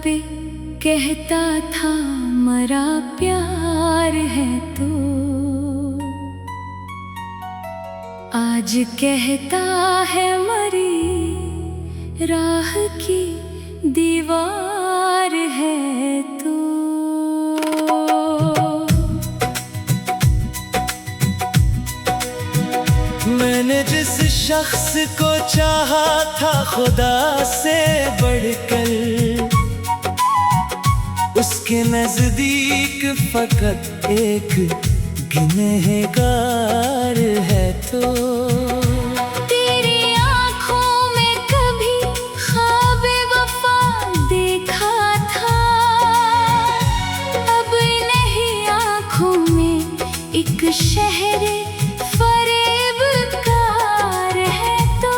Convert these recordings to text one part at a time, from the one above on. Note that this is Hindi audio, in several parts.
पे कहता था मरा प्यार है तो आज कहता है मरी राह की दीवार है तो। मैंने जिस शख्स को चाहा था खुदा से बढ़कर, उसके नजदीक फकत एक गुनहगार है तो। तेरी आँखों में कभी ख्वाबे वफा देखा था, अब नहीं आँखों में एक शहर फरेबकार है तो।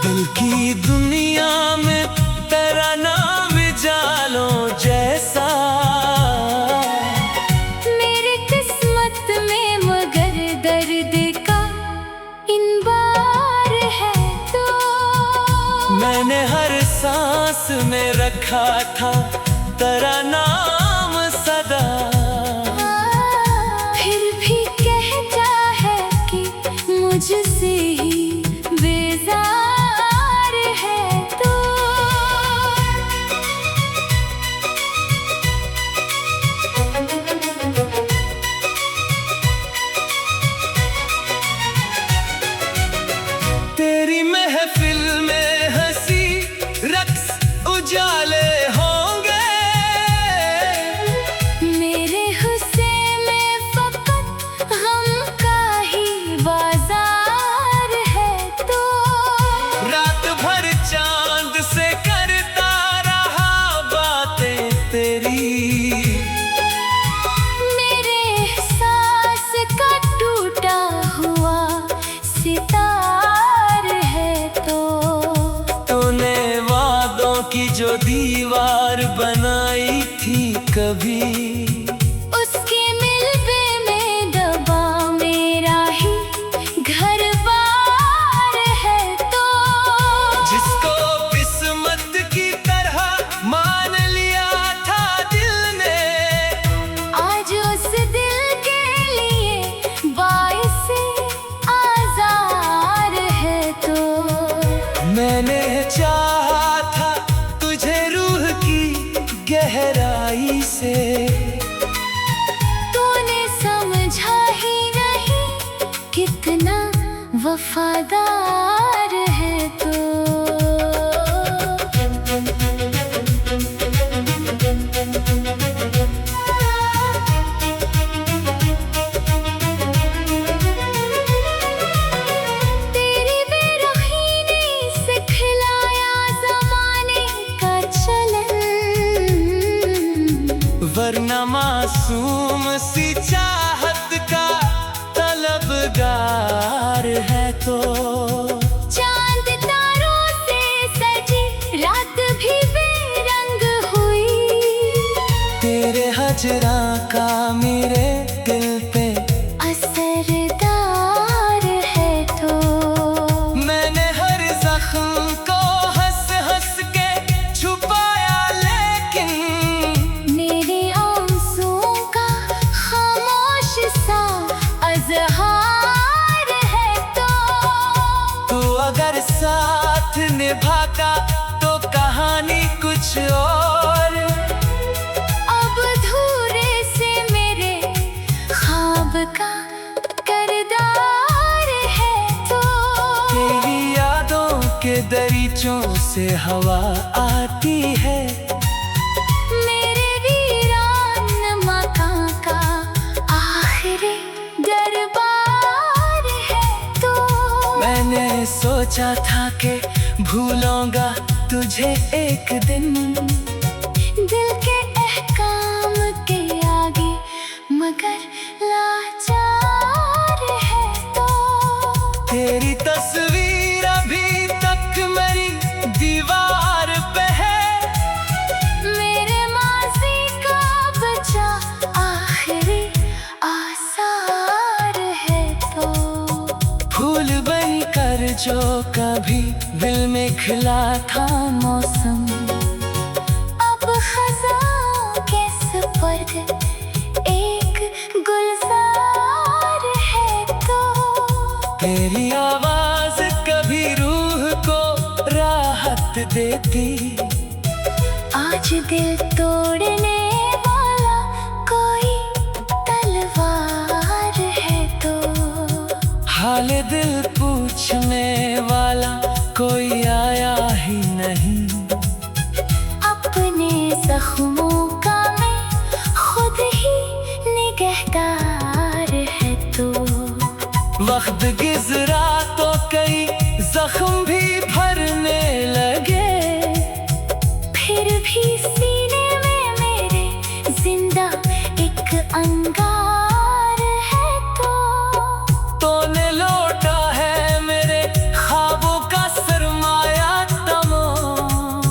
दिल की दुनिया में तेरा नाम जालों जैसा, मेरे किस्मत में मगर दर्द का इनबार है तो। मैंने हर सांस में रखा था तेरा नाम सदा, फिर भी कहता है कि मुझसे ही बेजार है तो। तेरी महफिल में हंसी रक्स उजाले होंगे, मेरे हुस्न में फकत हम का ही बाजार है तो। रात भर चांद से करता रहा बातें तेरी, मेरे एहसास का टूटा हुआ सितार है तो। तूने वादों की जो दीवार बनाई थी कभी, उसके मिलबे में दबा मेरा ही घर-बार है तो। जिसको किस्मत की तरह मान लिया था दिल ने, आज उस दिल के लिए बाइस आज़ार है तो। मैंने चाहा था तुझे रूह की गहराई से, तूने समझा ही नहीं कितना वफादार है तो। तेरी बेरुखी ने सिखलाया ज़माने का चलन, वरना मासूम सी चाहत का तलबगार है तो। चांद तारों से सजी रात भी बेरंग हुई, तेरे हजरा का मेरे दिल पे असरदार है तो। मैंने हर जख्म को हंस हंस के छुपाया, लेकिन मेरे आंसुओं का खामोश सा अज़हार है तो। तू अगर साथ निभाता तो कहानी कुछ और, अब अधूरे से मेरे ख्वाब का करदार है तो। तेरी यादों के दरीचों से हवा आती है, मेरे वीरान मकां का आखिरी दरबार है तो। मैंने सोचा था कि भूलूंगा तुझे एक दिन, दिल के अहकाम के आगे मगर लाचार है तो। तेरी तस्वीर अभी तक मेरी दीवार पे है, मेरे माज़ी का बचा आखिरी आसार है तो। फूल बनकर जो कभी दिल में खिला था मौसम, आज दिल तोड़ने वाला कोई तलवार है तो, हाल दिल पूछने वाला कोई आया ही नहीं। अपने जख्मों का मैं खुद ही निगहदार है तो, वक्त गुजरा तो कई जख्म भी भरने लगे, फिर भी सीने में मेरे जिंदा एक अंगार है तो, तूने लौटा है मेरे ख्वाबों का सरमाया तमाम,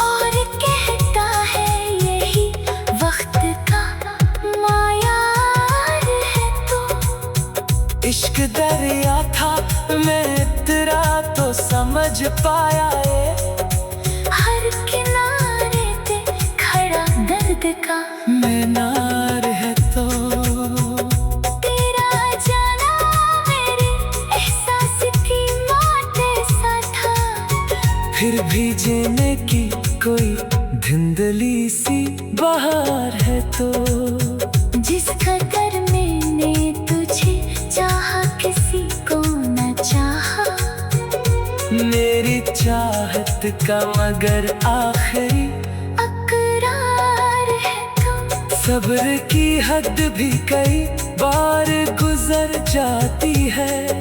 और कहता है यही वक्त का मायार है तो। इश्क दरिया था मैं तेरा तो समझ पाया ये, हर किनारे पे खड़ा दर्द का मीनार है तो, तेरा जाना मेरे एहसास की माटे सा था, फिर भी जीने की कोई धुंधली सी बहार है तो, जिस कदर मैंने तुझे चाहा किसी को न चाहा, मेरी चाहत का मगर आखिरी अकरार है तो, सब्र की हद भी कई बार गुजर जाती है,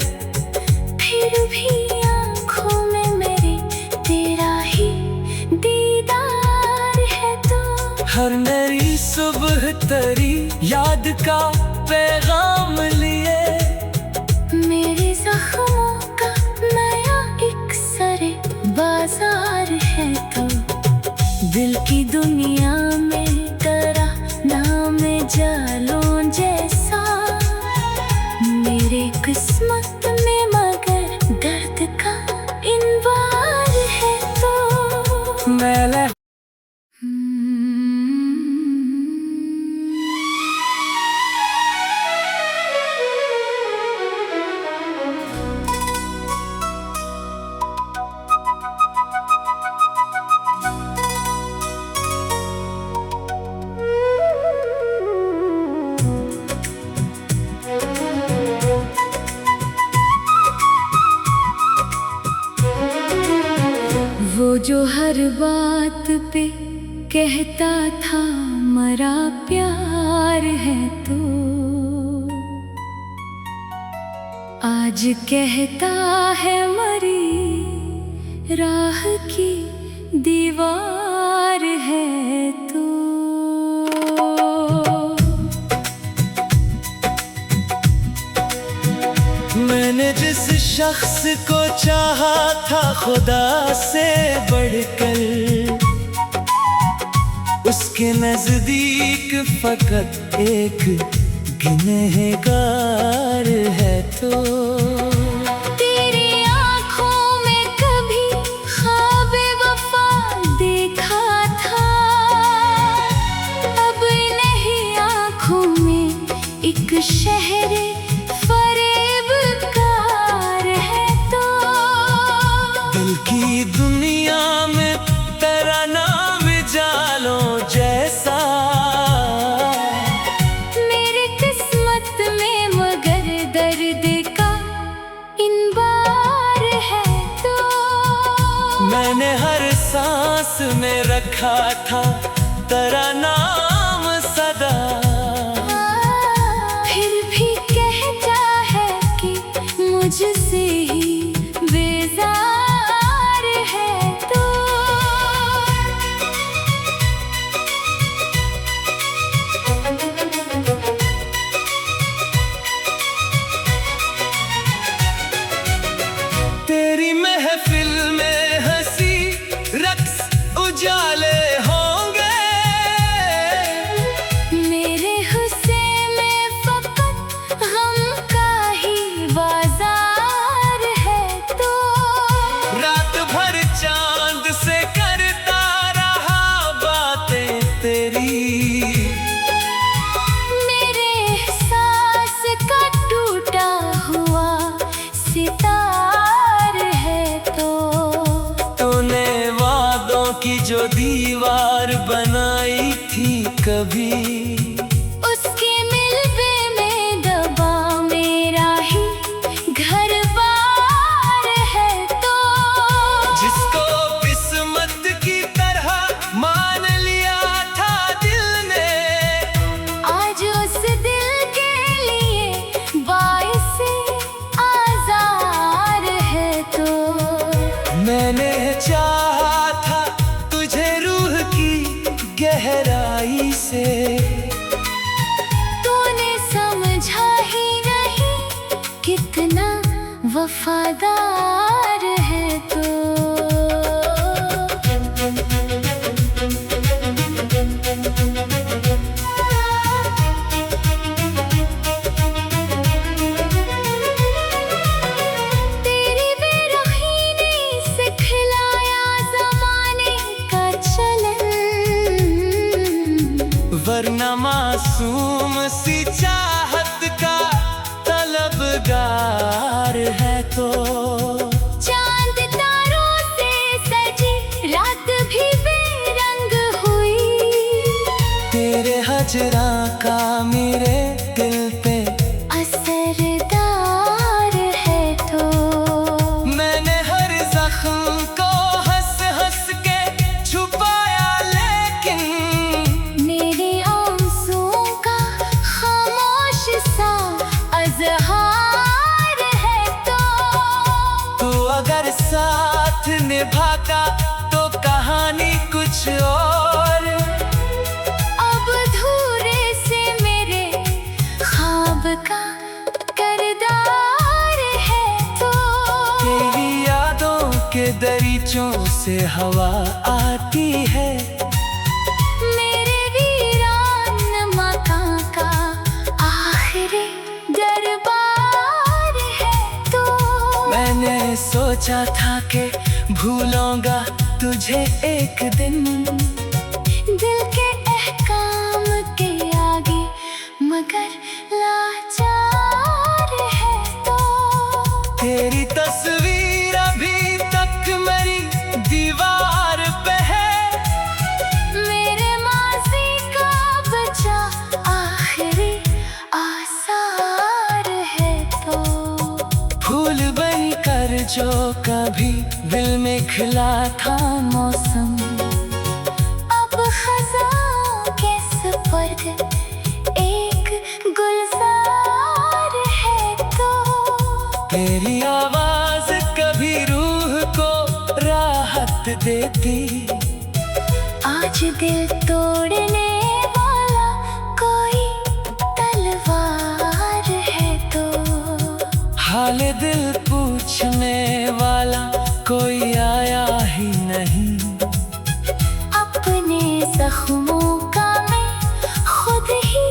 फिर भी आँखों में मेरे तेरा ही दीदार है तो, हर नई सुबह तेरी याद का पैगाम लिए, मेरे जख्मों का नया एक सरे बाजार है तो, दिल की दुनिया में तेरा नाम जालों जैसा, मेरे किस्मत में मगर दर्द का इनबार है तो। मैं वो जो हर बात पे कहता था मरा प्यार है तो, आज कहता है मरी राह की दीवार है तो। मैंने जिस शख्स को चाहा था खुदा से बढ़कर, उसके नजदीक फकत एक गुनहगार है तो, तेरी आँखों में कभी ख्वाब वफा देखा था, अब नहीं आँखों में एक शहर की दुनिया में तेरा नाम जालों जैसा, मेरे किस्मत में मगर दर्द का इनबार है तो, मैंने हर सांस में रखा था तेरा नाम सदा, फिर भी कहता है कि मुझसे ही बेजार है तो। तेरी महफिल में हंसी रक्स उजाले होंगे, दीवार बनाई थी कभी। उसके मिलबे में दबा मेरा ही घर बार है तो, जिसको किस्मत की तरह मान लिया था दिल ने, आज उस दिल के लिए बाइस आज़ार है तो। मैंने चाहा था तुझे रूह की गहराई से, तूने समझा ही नहीं कितना वफादार है तो। तेरी बेरुखी ने सिखलाया ज़माने का चलन, वरना मासूम सी चाहत का तलबगार है तो। चांद तारों से सजी रात भी बेरंग हुई, तेरे हजरा का मेरे दिल पे असरदार है तो। मैंने हर जख्म को हंस हंस के छुपाया, लेकिन मेरे आंसुओं का खामोश सा अज़हार है तो। तू अगर साथ निभाता तो कहानी कुछ और। अब धूरे से मेरे ख्वाब का किरदार है तो। तेरी यादों के दरीचों से हवा आती है, मेरे वीरान मकां का आखिरी दरबार है तो। मैंने सोचा था कि भूलूंगा तुझे एक दिन, दिल के अहकाम के आगे मगर लाचार है तो। तेरी तस्वीर अभी तक मेरी दीवार पे है, मेरे माज़ी का बचा आखिरी आसार है तो। फूल बनकर जो कभी दिल में खिला था मौसम, अब खज़ां के सुपुर्द एक गुलजार है तो। तेरी आवाज कभी रूह को राहत देती, आज दिल तोड़ने वाला कोई तलवार है तो। हाल दिल पूछने वाला कोई आया ही नहीं, अपने जख्मों का मैं खुद ही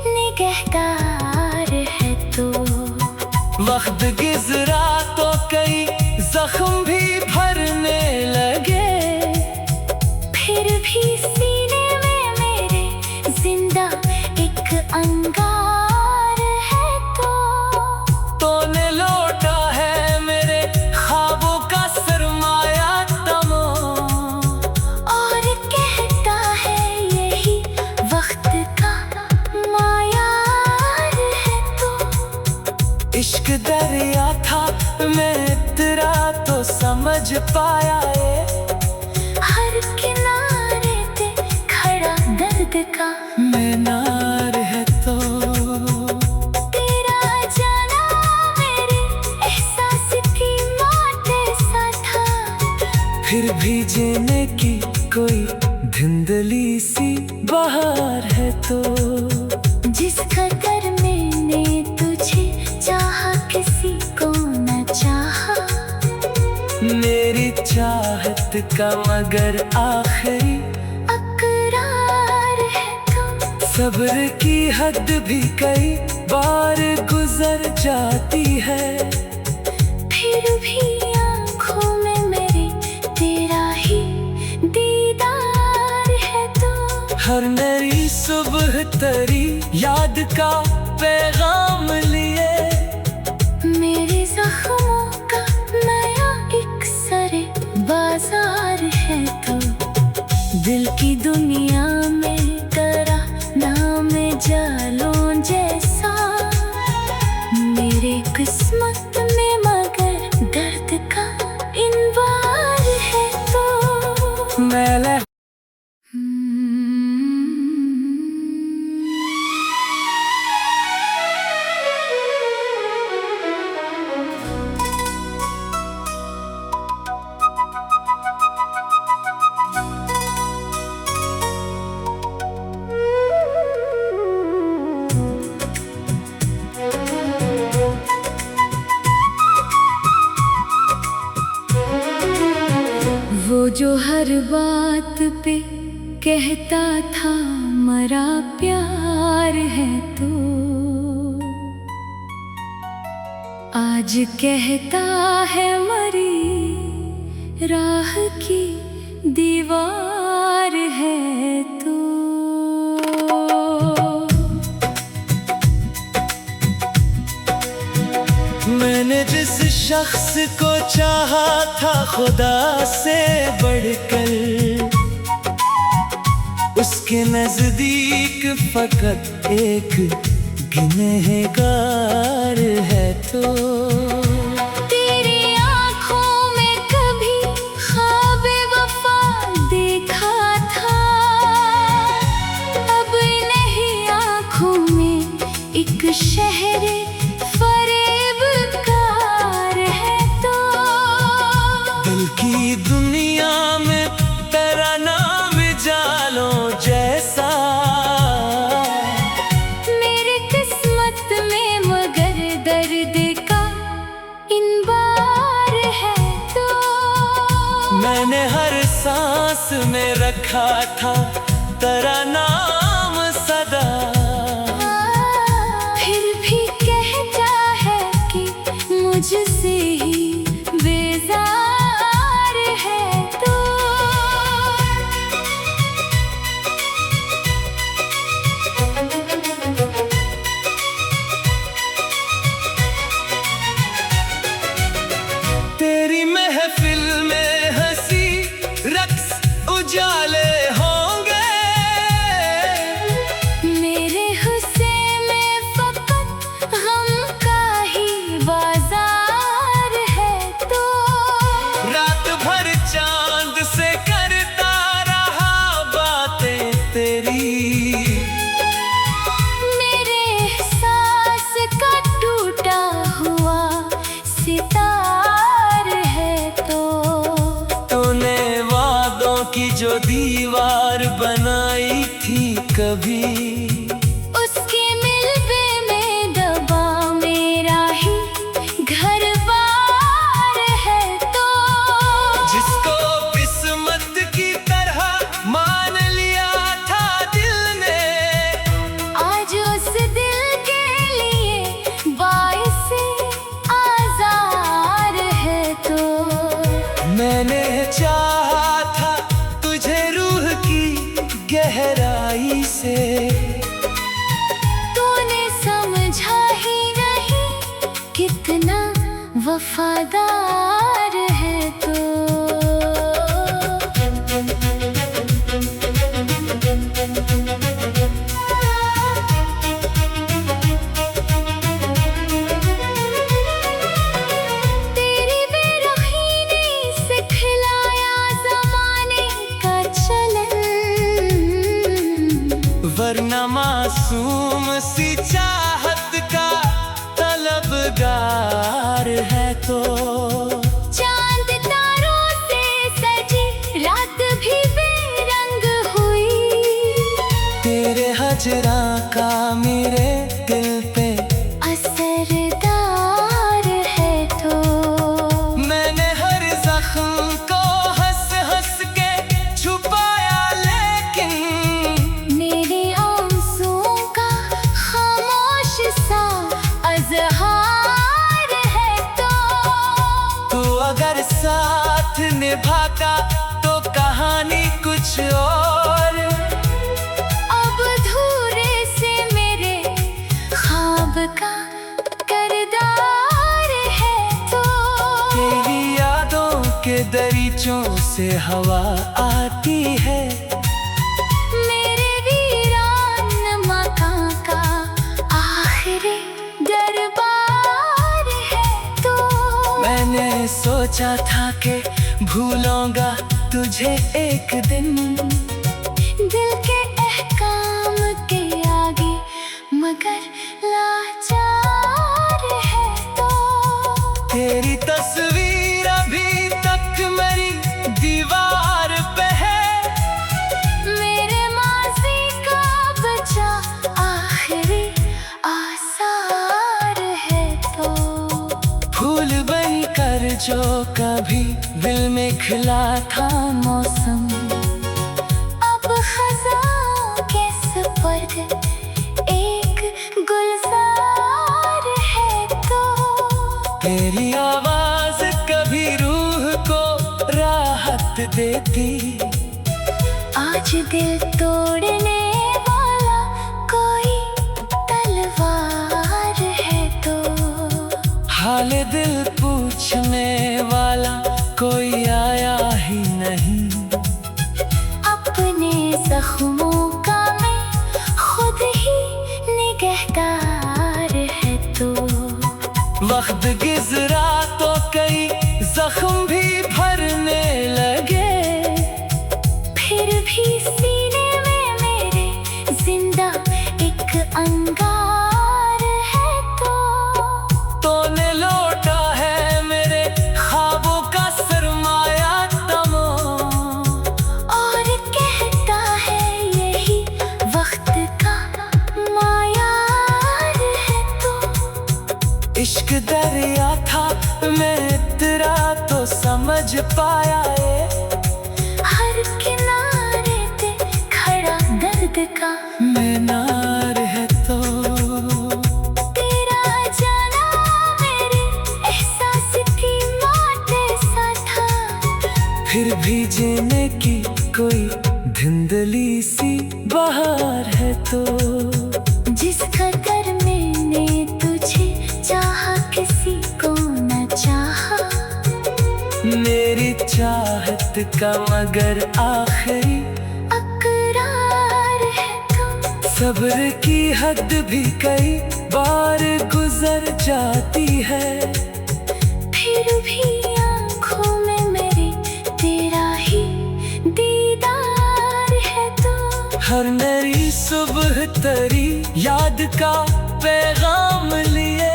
निगहदार है तो। वक्त गुजरा तो कई जख्म भी भरने लगे, फिर भी सीने में मेरे जिंदा एक अंगार है तो। तूने लौटा है मेरे ख्वाबों का सरमाया तमाम, और कहता है यही वक्त का मायार है तो। इश्क दरिया था मैं तेरा तो समझ पाया ये, हर किनारे पे खड़ा दर्द का मीनार है तो। तेरा जाना मेरे एहसास की माटे सा था, फिर भी जीने की कोई धुंधली सी बहार है तो। जिस कदर मैंने तुझे चाहा किसी को न चाहा, मेरी चाहत का मगर आखिरी अकरार है तो। सब्र की हद भी कई बार गुजर जाती है, फिर भी आँखों में मेरे तेरा ही दीदार है तो। हर नई सुबह तेरी याद का पैगाम लिए, मेरे जख्मों का नया एक सरे बाजार है तो। दिल की दुनिया में तेरा नाम जालों जैसा मेरे किस्मत में, मगर दर्द का इनवार है तो मैं वो जो हर बात पे कहता था मरा प्यार है तो आज कहता है मरी राह की दीवार है तो मैंने जिस शख्स को चाहा था खुदा से बढ़कर, उसके नजदीक फकत एक गुनहगार है तो तेरी आँखों में कभी ख्वाब वफा देखा था, अब नहीं आँखों में एक शहर की दुनिया में तेरा नाम जालों जैसा मेरे किस्मत में, मगर दर्द का इनबार है तो मैंने हर सांस में रखा था तेरा नाम सदा, फिर भी कहता है कि मुझसे ही बेजार तेरी महफिल में हंसी रक्स उजाले होंगे, मेरे हुस्न में फकत गम का ही बाजार है तो रात भर चांद से करता रहा बातें तेरी, मेरे एहसास का टूटा हुआ सितार है तो तूने वादों की जो दीवार बनाई थी कभी, उसके मिलबे में दबा मेरा ही घर बार है तो जिसको किस्मत की तरह मान लिया था दिल ने, आज उस दिल के लिए बाइस आज़ार है तो मैंने चाहा था तुझे रूह की गहराई से, तूने समझा ही नहीं कितना वफादार है तो तेरी बेरुखी ने सिखलाया ज़माने का चलन, वरना मासूम सी चाहत का तलबगार है तो चांद तारों से सजी रात भी बेरंग हुई, तेरे हजरा का मेरे दिल पे असरदार है तो मैंने हर जख्म को हंस हंस के छुपाया, लेकिन मेरे आंसुओं का खामोश सा अज़हार है तो तू अगर साथ निभाता तो कहानी कुछ और, अब अधूरे से मेरे ख्वाब का करदार है तो तेरी यादों के दरीचों से हवा आती है, सोचा था कि भूलूंगा तुझे एक दिन, दिल के अहकाम के आगे मगर लाचार है तो। तेरी तस्वीर अभी तक मेरी दीवार पे है, मेरे माज़ी का बचा आखिरी आसार है तो। फूल बनकर जो कभी दिल में खिला था मौसम, अब खज़ां के सुपर्द एक गुलजार है तो। तेरी आवाज कभी रूह को राहत देती, आज दिल तोड़ने वाला कोई तलवार है तो। हाल दिल पूछने वाला कोई आया ही नहीं, अपने जख्मों का मैं खुद ही निगहदार है तो। वक्त गुजरा तो कई जख्म भी भरने लगे, फिर भी सीने में मेरे जिंदा एक अंगार है तो। तूने लौटा है मेरे ख्वाबों का सरमाया तमाम, और कहता है यही वक्त का मायार है तो। इश्क दरिया था मैं तेरा तो समझ पाया है, हर किनारे पे खड़ा दर्द का मीनार है तो। तेरा जाना मेरे एहसास की माटे सा था, फिर भी जीने की कोई धुंधली सी बहार है तो। जिस कदर मैंने तुझे चाहा किसी को न चाहा, मेरी चाहत का मगर आखिरी अकरार है तो। सब्र की हद भी कई बार गुजर जाती है, फिर भी आँखों में मेरे तेरा ही दीदार है तो। हर नई सुबह तेरी याद का पैगाम लिए,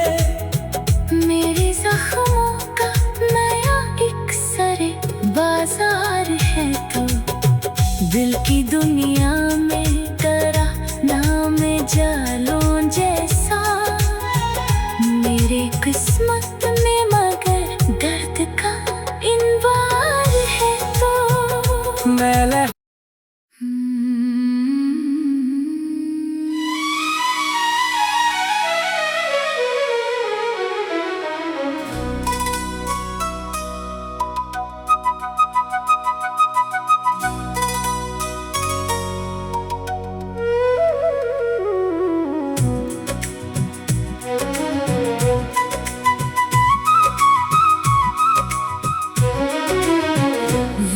मेरे जख्मों का नया एक सरे बाजार है तो। दिल की दुनिया में तेरा नाम जालों जैसा, मेरे किस्मत में मगर दर्द का इनवार है तो। मैंने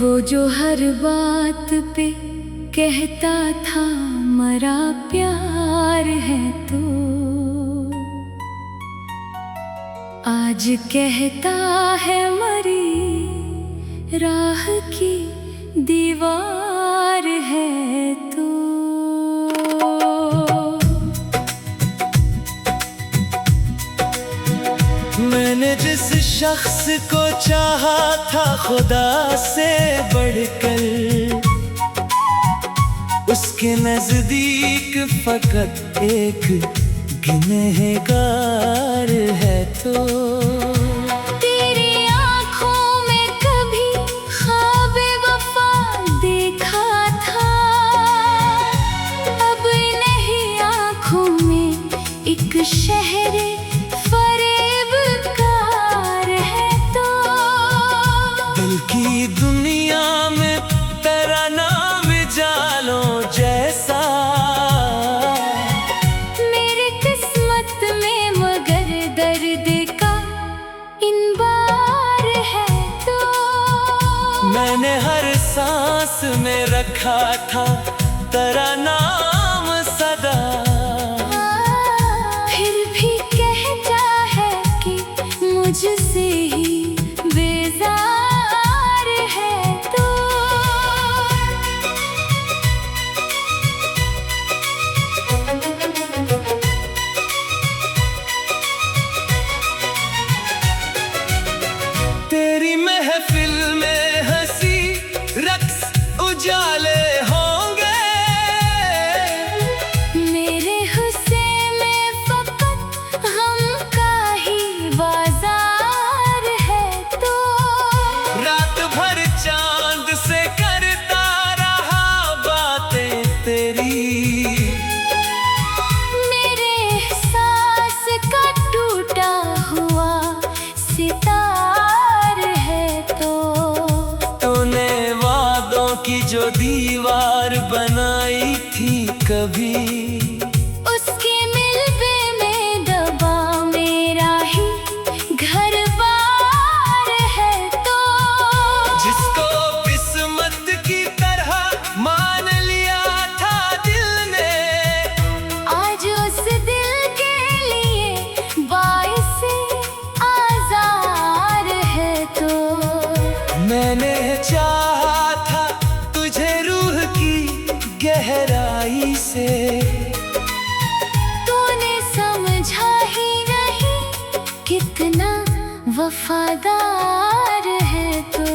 वो जो हर बात पे कहता था मरा प्यार है तो, आज कहता है मरी राह की दीवार है तो। मैंने जिस शख्स को चाहा था खुदा से बढ़कर, उसके नजदीक फकत एक गुनहगार है तो। तेरी आँखों में कभी ख्वाबे वफा देखा था, अब नहीं आँखों में एक शहर की दुनिया में तेरा नाम जालों जैसा, मेरे किस्मत में मगर दर्द का इनबार है तो। मैंने हर सांस में रखा था तेरा नाम सदा, फिर भी कहता है कि मुझसे ही बेजार आई थी कभी। उसके मिलबे में दबा मेरा ही घर बार है तो, जिसको किस्मत की तरह मान लिया था दिल ने, आज उस दिल के लिए बाइस आज़ार है तो। मैंने चाहा था तुझे रूह की गहराई से, तूने समझा ही नहीं कितना वफादार है तो।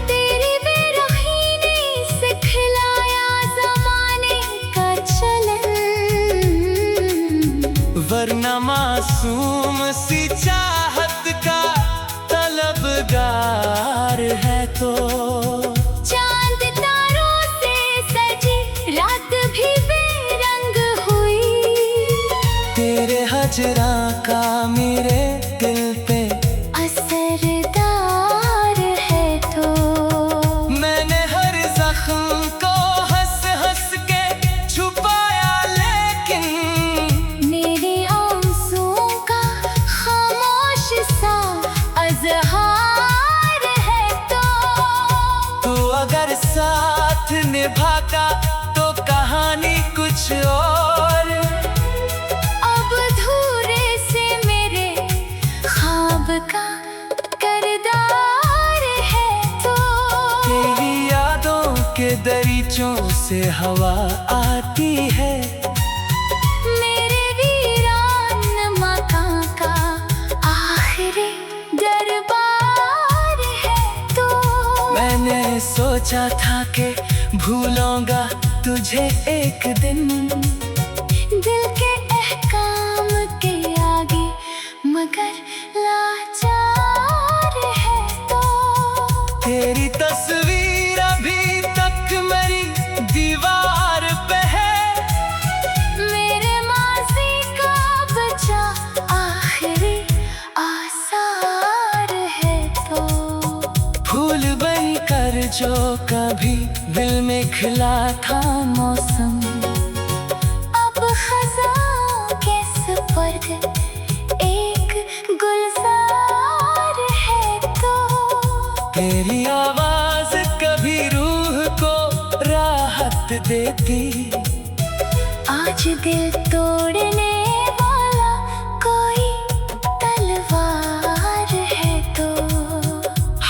तेरी बेरुखी ने सिखलाया ज़माने का चलन, वरना मासूम सी चाहत का तलबगार है तो। चांद तारों से सजी रात भी बेरंग हुई, तेरे हजरा का मेरे दिल पे असरदार है तो। मैंने हर जख्म को हंस हंस के छुपाया, लेकिन मेरे आंसुओं का खामोश सा अज़हार है तो। तू अगर साथ निभाता तो कहानी कुछ और। अब अधूरे से मेरे ख्वाब का करदार है तो। तेरी यादों के दरीचों से हवा आती है, मेरे वीरान मकान का आखिरी दरबार है तो। मैंने सोचा था कि भूलूंगा तुझे एक दिन, दिल के अहकाम के आगे मगर लाचार है तो। तेरी तस्वीर अभी तक मेरी दीवार पे है, मेरे माज़ी का बचा आखिरी आसार है तो। फूल बनकर जो कभी दिल में खिला था मौसम, अब खज़ां के सुपुर्द एक गुलजार है तो। तेरी आवाज कभी रूह को राहत देती, आज दिल तोड़ने वाला कोई तलवार है तो।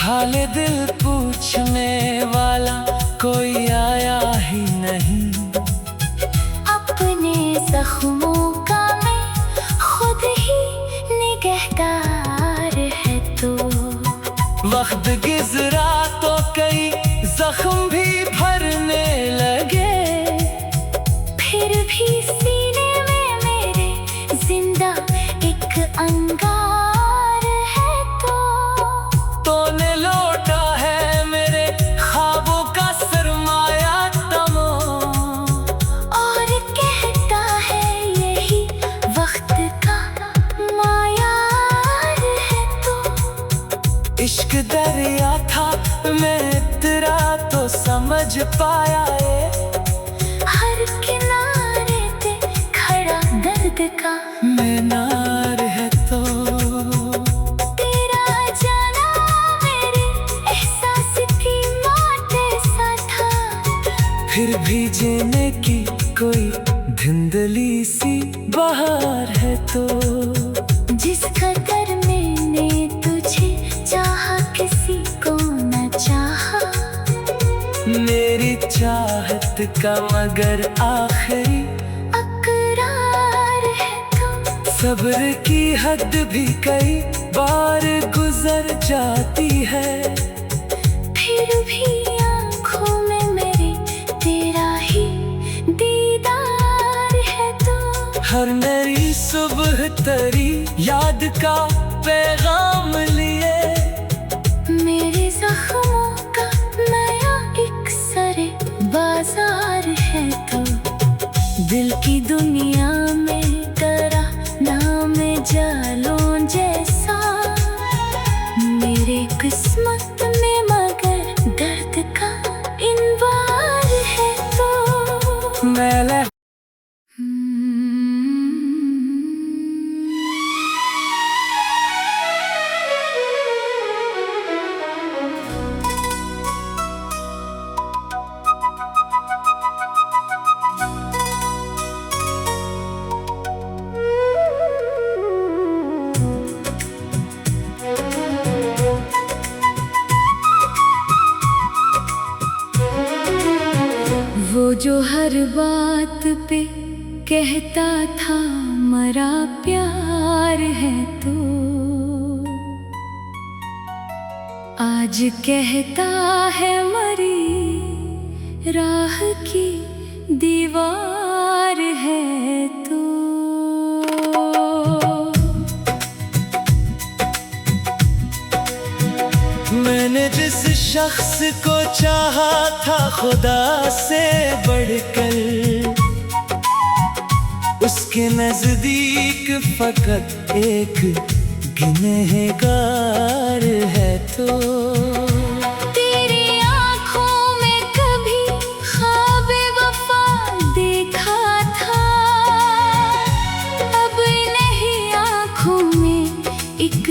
हाल दिल पूछने वाला कोई आया ही नहीं, अपने जख्मों का मैं खुद ही निगहदार है तो। वक्त गुजरा तो कई जख्म भी भरने लगे, फिर भी सीने में मेरे जिंदा एक अंगार है तो। तूने लौटा है मेरे ख्वाबों का सरमाया तमाम, और कहता है यही वक्त का मायार है तो। इश्क दरिया था मैं तेरा तो समझ पाया है, हर किनारे पे खड़ा दर्द का मीनार है तो। तेरा जाना मेरे एहसास की माटे सा था, फिर भी जीने की कोई धुंधली सी बहार है तो। जिस कदर मैंने तुझे चाहा किसी को न चाहा, मेरी चाहत का मगर आखिरी अकरार है तो। सब्र की हद भी कई बार गुजर जाती है, फिर भी आँखों में मेरे तेरा ही दीदार है तो। हर नई सुबह तेरी याद का पैगाम लिए, मेरे जख्मों का नया एक सरे बाजार है तो। दिल की दुनिया में तेरा नाम जालों जैसा मेरे किस्मत में, मगर दर्द का इनवार है तो मैं वो जो हर बात पे कहता था मरा प्यार है तो आज कहता है मरी राह की दीवार है तो मैंने जिस शख्स को चाहा था खुदा से बढ़कर, उसके नजदीक फकत एक गुनहगार है तो तेरी आँखों में कभी ख्वाबे वफा देखा था, अब नहीं आँखों में एक